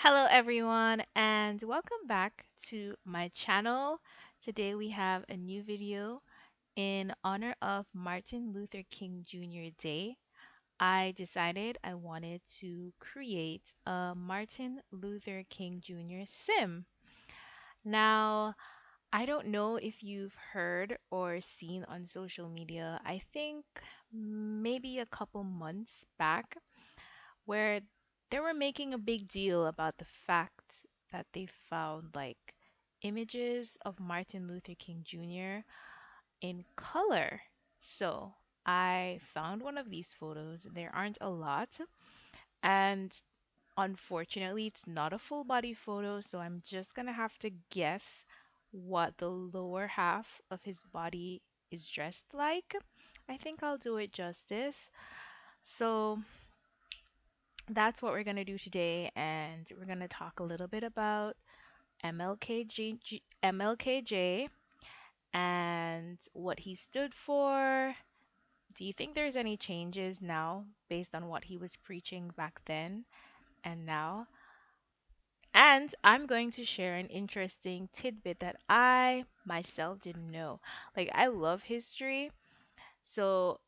Hello, everyone, and welcome back to my channel. Today we have a new video in honor of Martin Luther King Jr. Day. I decided I wanted to create a Martin Luther King Jr. sim. Now, I don't know if you've heard or seen on social media, I think maybe a couple months back, where they were making a big deal about the fact that they found like images of Martin Luther King Jr. in color. So I found one of these photos. There aren't a lot, and unfortunately, it's not a full body photo, so I'm just gonna have to guess what the lower half of his body is dressed like. I think I'll do it justice. So that's what we're going to do today, and we're going to talk a little bit about MLKJ and what he stood for. Do you think there's any changes now based on what he was preaching back then and now? And I'm going to share an interesting tidbit that I myself didn't know. Like, I love history, so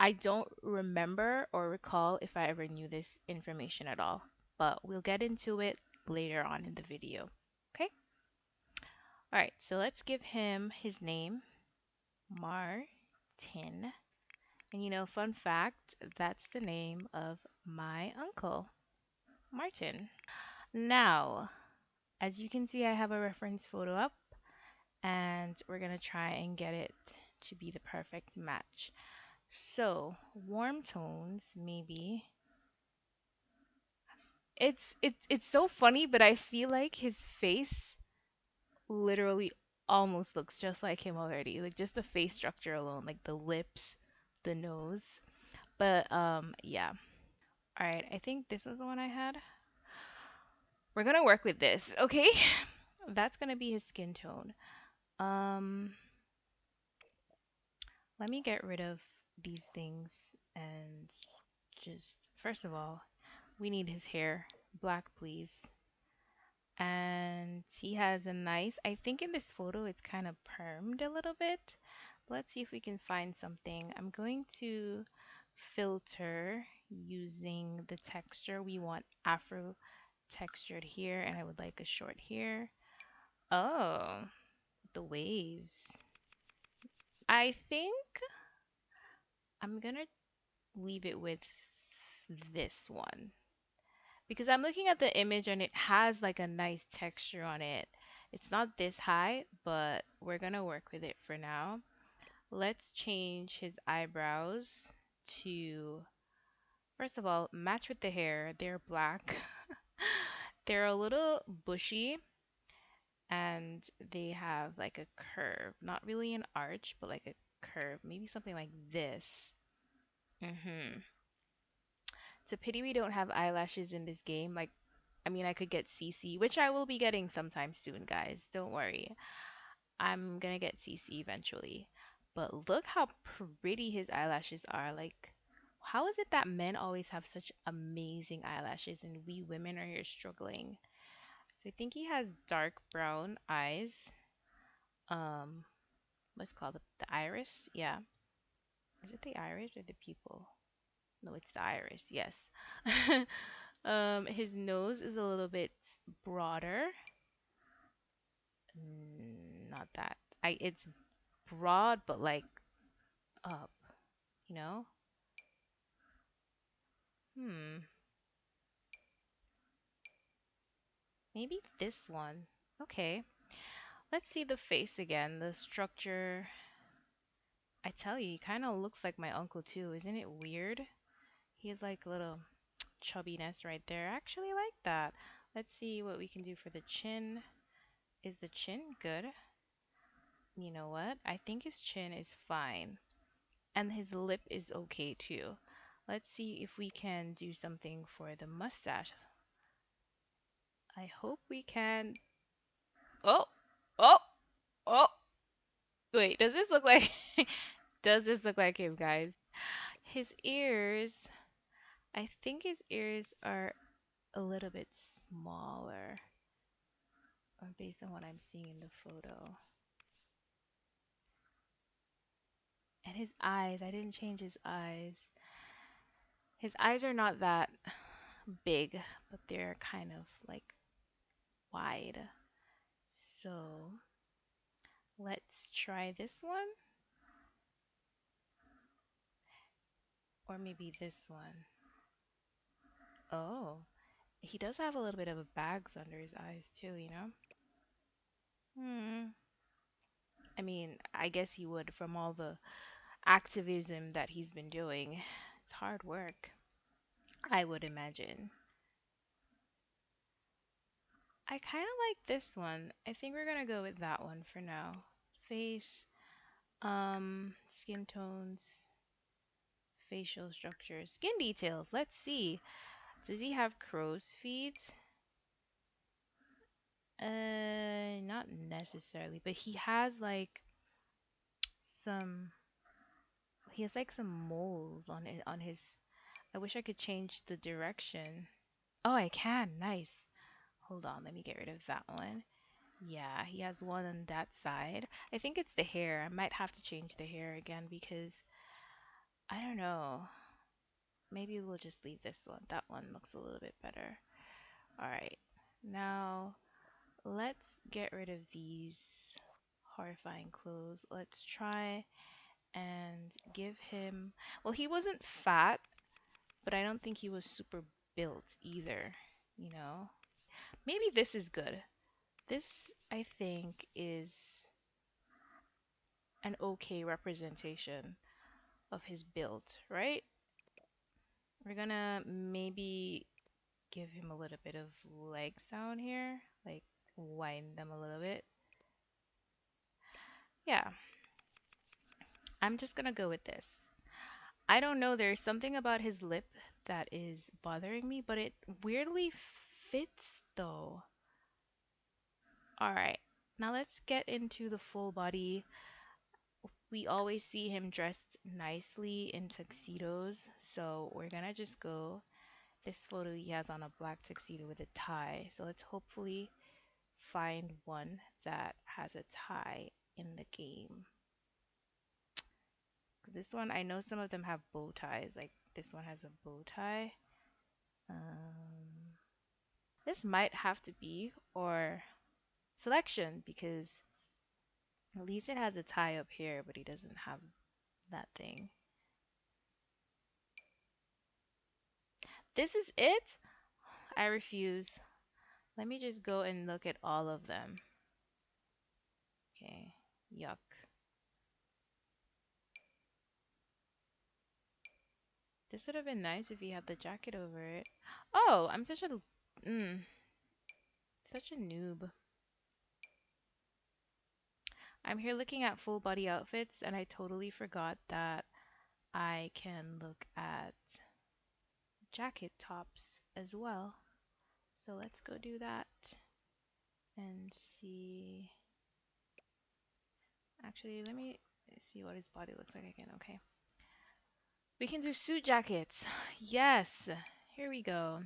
I don't remember or recall if I ever knew this information at all, but we'll get into it later on in the video. Okay? All right, so let's give him his name, Martin. And fun fact, that's the name of my uncle, Martin. Now, as you can see, I have a reference photo up, and we're going to try and get it to be the perfect match. So, warm tones, maybe. It's so funny, but I feel like his face literally almost looks just like him already. Like just the face structure alone, like the lips, the nose. But yeah. All right, I think this was the one I had. We're going to work with this, okay? That's going to be his skin tone. Um Let me get rid of these things and just first of all, we need his hair. Black, please. And he has a nice, I think in this photo it's kind of permed a little bit. Let's see if we can find something. I'm going to filter using the texture. We want afro textured here, and I would like a short hair. Oh, the waves. I think I'm gonna leave it with this one, because I'm looking at the image and it has like a nice texture on it. It's not this high, but we're gonna work with it for now. Let's change his eyebrows to, first of all, match with the hair. They're black. They're a little bushy, and they have like a curve. Not really an arch, but like a curve. Maybe something like this. Mm-hmm. It's a pity we don't have eyelashes in this game. Like, I mean, I could get CC, which I will be getting sometime soon, guys. Don't worry. I'm gonna get CC eventually. But look how pretty his eyelashes are. Like, how is it that men always have such amazing eyelashes and we women are here struggling? So I think he has dark brown eyes. Um, what's it called the iris? Yeah. Is it the iris or the pupil? No, it's the iris. Yes. His nose is a little bit broader. Not that. It's broad, but like up, you know? Hmm. Maybe this one. Okay. Let's see the face again. The structure. I tell you, he kind of looks like my uncle too. Isn't it weird? He has like a little chubbiness right there. I actually like that. Let's see what we can do for the chin. Is the chin good? You know what? I think his chin is fine. And his lip is okay too. Let's see if we can do something for the mustache. I hope we can. Oh, oh, oh. Wait, does this look like does this look like him, guys? His ears, I think his ears are a little bit smaller based on what I'm seeing in the photo. And his eyes, I didn't change his eyes. His eyes are not that big, but they're kind of like wide. So let's try this one, or maybe this one. Oh, he does have a little bit of bags under his eyes too, you know? Hmm. I mean, I guess he would from all the activism that he's been doing. It's hard work, I would imagine. I kind of like this one. I think we're gonna go with that one for now. Face, skin tones, facial structure, skin details. Let's see. Does he have crow's feet? Not necessarily, but he has like some. He has like some mold on it on his. I wish I could change the direction. Oh, I can. Nice. Hold on, let me get rid of that one. Yeah, he has one on that side. I think it's the hair. I might have to change the hair again because I don't know. Maybe we'll just leave this one. That one looks a little bit better. All right. Now, let's get rid of these horrifying clothes. Let's try and give him. Well, he wasn't fat, but I don't think he was super built either, you know? Maybe this is good. This, I think, is an okay representation of his build, right? We're gonna maybe give him a little bit of legs down here, like widen them a little bit. Yeah, I'm just gonna go with this. I don't know, there's something about his lip that is bothering me, but it weirdly fits though. All right, now let's get into the full body. We always see him dressed nicely in tuxedos, so we're gonna just go. This photo he has on a black tuxedo with a tie, so let's hopefully find one that has a tie in the game. This one, I know some of them have bow ties, like this one has a bow tie. Um, this might have to be or selection because at least it has a tie up here, but he doesn't have that thing. This is it? I refuse. Let me just go and look at all of them. Okay, yuck. This would have been nice if he had the jacket over it. Oh, I'm such a noob. I'm here looking at full body outfits and I totally forgot that I can look at jacket tops as well. So let's go do that and see. Actually, let me see what his body looks like again. Okay. We can do suit jackets. Yes. Here we go.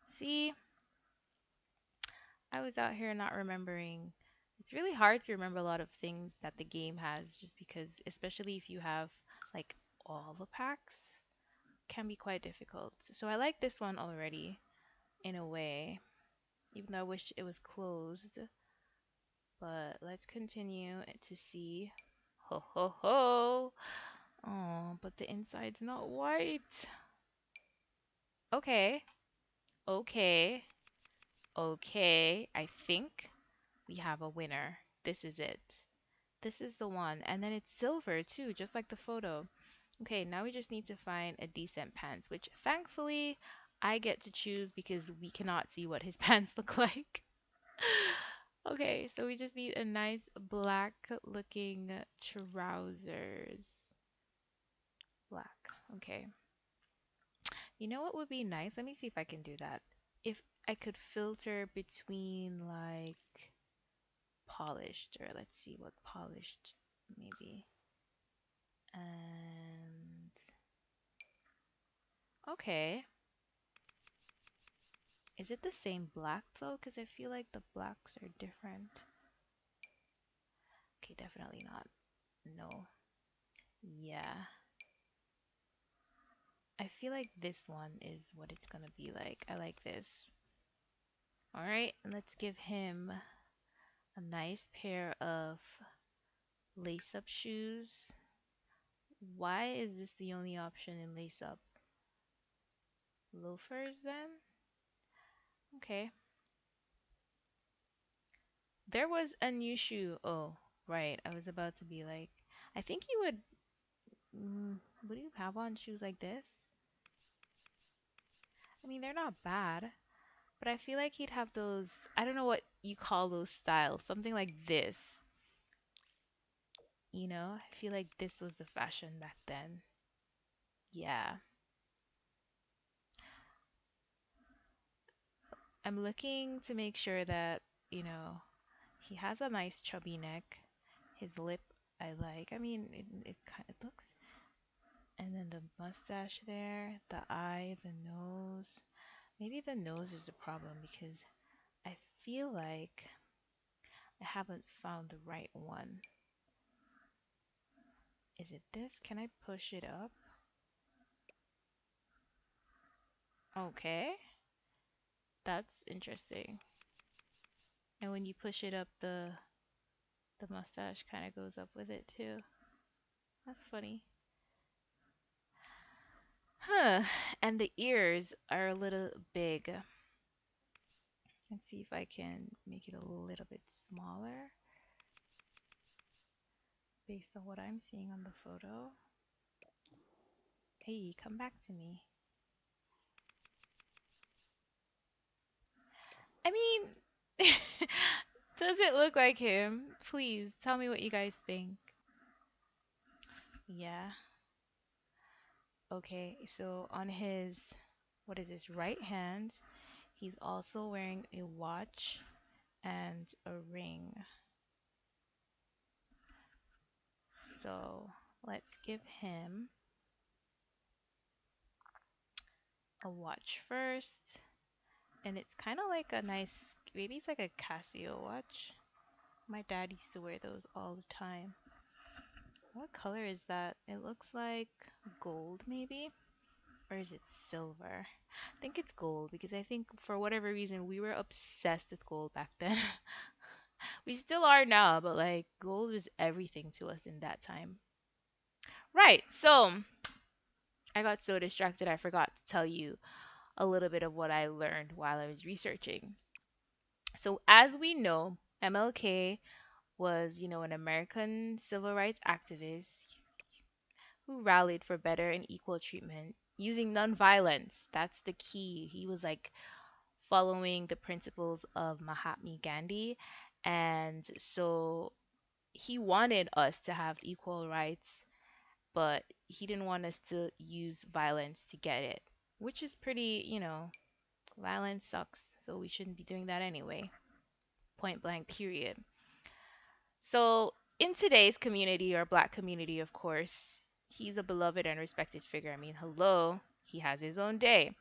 See, I was out here not remembering. It's really hard to remember a lot of things that the game has just because, especially if you have like all the packs, can be quite difficult. So I like this one already in a way, even though I wish it was closed. But let's continue to see. Ho ho ho! Oh, but the inside's not white. Okay, okay, okay. I think we have a winner. This is it. This is the one. And then it's silver too, just like the photo. Okay, now we just need to find a decent pants, which thankfully I get to choose because we cannot see what his pants look like. Okay, so we just need a nice black looking trousers. Black. Okay. You know what would be nice? Let me see if I can do that. If I could filter between like polished, or let's see what polished maybe. And okay. Is it the same black though? Because I feel like the blacks are different. Okay, definitely not. No. Yeah. I feel like this one is what it's gonna be like. I like this. All right, and let's give him a nice pair of lace up shoes. Why is this the only option in lace up? Loafers then? Okay. There was a new shoe. Oh, right. I was about to be like, I think he would. Would you have on shoes like this? I mean, they're not bad, but I feel like he'd have those. I don't know what you call those styles. Something like this. I feel like this was the fashion back then. Yeah. I'm looking to make sure that, you know, he has a nice chubby neck. His lip, I like. I mean, it kind of looks. And then the mustache there, the eye, the nose. Maybe the nose is the problem because I feel like I haven't found the right one. Is it this? Can I push it up? Okay, that's interesting. And when you push it up, the mustache kind of goes up with it too. That's funny. Huh. And the ears are a little big. Let's see if I can make it a little bit smaller based on what I'm seeing on the photo. Hey, come back to me. I mean, does it look like him? Please tell me what you guys think. Yeah. Okay, so on his, what is this, right hand, he's also wearing a watch and a ring. So let's give him a watch first. And it's kind of like a nice, maybe it's like a Casio watch. My dad used to wear those all the time. What color is that? It looks like gold, maybe? Or is it silver? I think it's gold because I think for whatever reason we were obsessed with gold back then. We still are now, but like gold was everything to us in that time. Right. So I got so distracted I forgot to tell you a little bit of what I learned while I was researching. So as we know, MLK was, an American civil rights activist who rallied for better and equal treatment using nonviolence. That's the key. He was like following the principles of Mahatma Gandhi. And so he wanted us to have equal rights, but he didn't want us to use violence to get it, which is pretty, violence sucks. So we shouldn't be doing that anyway. Point blank, period. So, in today's community or black community, of course, he's a beloved and respected figure. I mean, hello, he has his own day.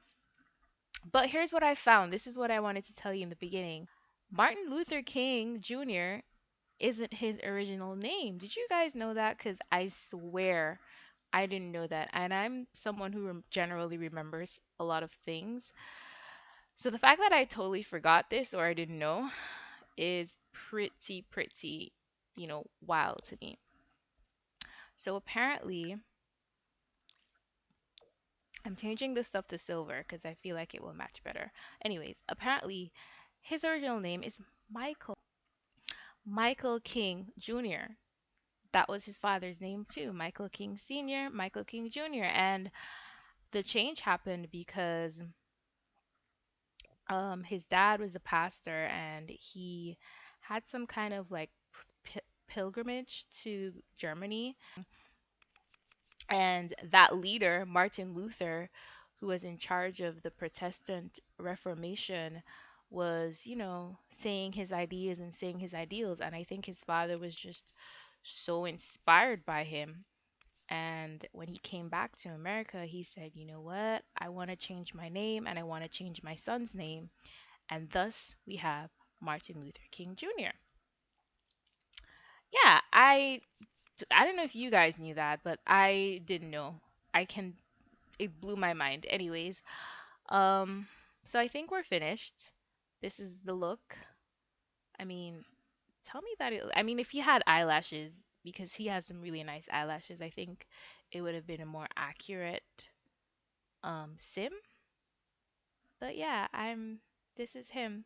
But here's what I found. This is what I wanted to tell you in the beginning. Martin Luther King Jr. isn't his original name. Did you guys know that? Because I swear I didn't know that. And I'm someone who generally remembers a lot of things. So the fact that I totally forgot this or I didn't know is pretty, wild to me. So apparently, I'm changing this stuff to silver because I feel like it will match better. Anyways, apparently, his original name is Michael King Jr. That was his father's name too, Michael King Sr., Michael King Jr. And the change happened because his dad was a pastor and he had some kind of like pilgrimage to Germany. And that leader, Martin Luther, who was in charge of the Protestant Reformation, was, saying his ideas and saying his ideals. And I think his father was just so inspired by him And when he came back to America, he said, you know what? I want to change my name and I want to change my son's name. And thus we have Martin Luther King Jr. Yeah, I don't know if you guys knew that, but I didn't know. I can It blew my mind. Anyways, um so I think we're finished. This is the look. I mean, tell me that I mean, if he had eyelashes, because he has some really nice eyelashes, I think it would have been a more accurate sim. But yeah, I'm this is him,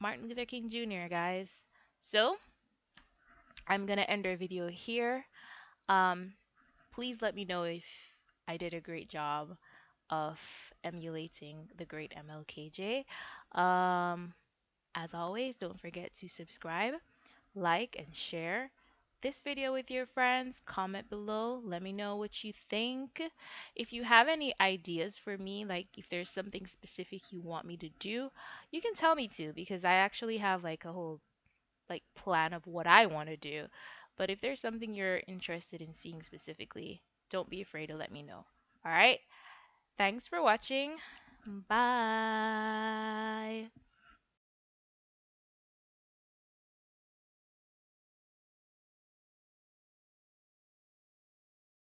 Martin Luther King Jr., guys. So, I'm going to end our video here. Um please let me know if I did a great job of emulating the great MLKJ. Um as always, don't forget to subscribe, like, and share this video with your friends. Comment below. Let me know what you think. If you have any ideas for me, like if there's something specific you want me to do, you can tell me to, because I actually have like a whole like plan of what I want to do. But if there's something you're interested in seeing specifically, don't be afraid to let me know. All right? Thanks for watching. Bye.